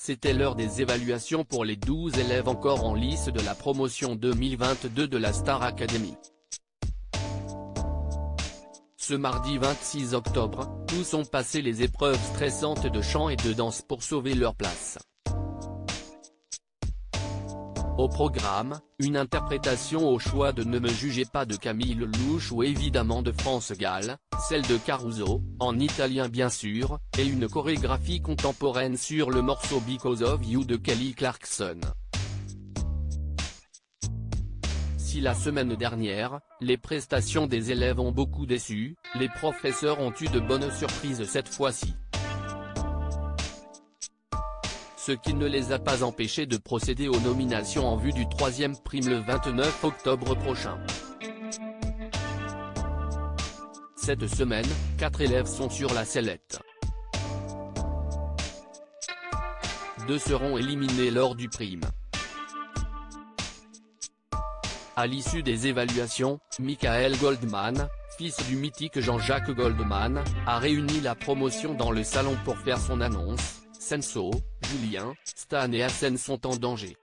c'était l'heure des évaluations pour les 12 élèves encore en lice de la promotion 2022 de la Star Academy. Ce mardi 26 octobre, tous ont passé les épreuves stressantes de chant et de danse pour sauver leur place. Au programme, une interprétation au choix de Ne me jugez pas de Camille Lelouch ou évidemment de France Gall, celle de Caruso, en italien bien sûr, et une chorégraphie contemporaine sur le morceau Because of You de Kelly Clarkson. Si la semaine dernière, les prestations des élèves ont beaucoup déçu, les professeurs ont eu de bonnes surprises cette fois-ci. Ce qui ne les a pas empêchés de procéder aux nominations en vue du 3e prime le 29 octobre prochain. Cette semaine, 4 élèves sont sur la sellette. 2 seront éliminés lors du prime. À l'issue des évaluations, Michael Goldman, fils du mythique Jean-Jacques Goldman, a réuni la promotion dans le salon pour faire son annonce. Senso, Julien, Stan et Hassen sont en danger.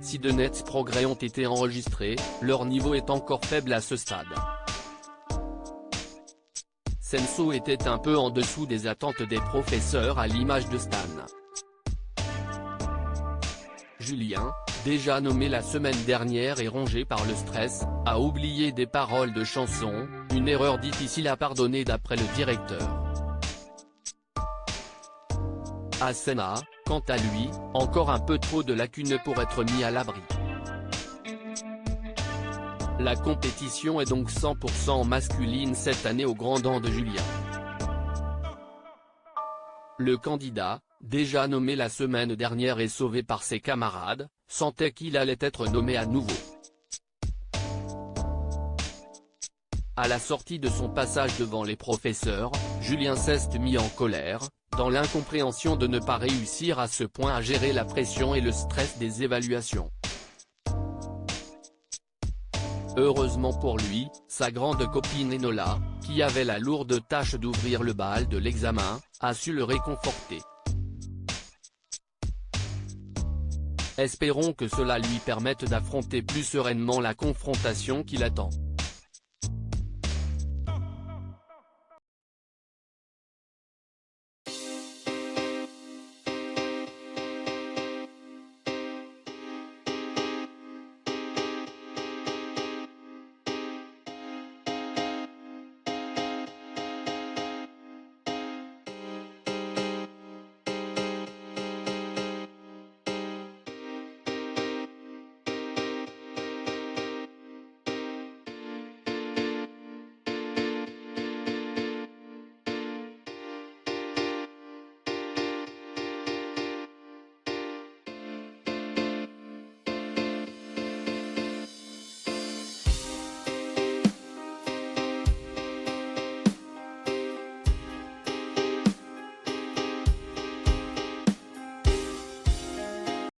Si de nets progrès ont été enregistrés, leur niveau est encore faible à ce stade. Senso était un peu en dessous des attentes des professeurs à l'image de Stan. Julien, déjà nommé la semaine dernière et rongé par le stress, a oublié des paroles de chansons, une erreur difficile à pardonner d'après le directeur. Hassen a, quant à lui, encore un peu trop de lacunes pour être mis à l'abri. La compétition est donc 100% masculine cette année au grand dam de Julien. Le candidat, déjà nommé la semaine dernière et sauvé par ses camarades, sentait qu'il allait être nommé à nouveau. À la sortie de son passage devant les professeurs, Julien s'est mis en colère, dans l'incompréhension de ne pas réussir à ce point à gérer la pression et le stress des évaluations. Heureusement pour lui, sa grande copine Enola, qui avait la lourde tâche d'ouvrir le bal de l'examen, a su le réconforter. Espérons que cela lui permette d'affronter plus sereinement la confrontation qui l'attend.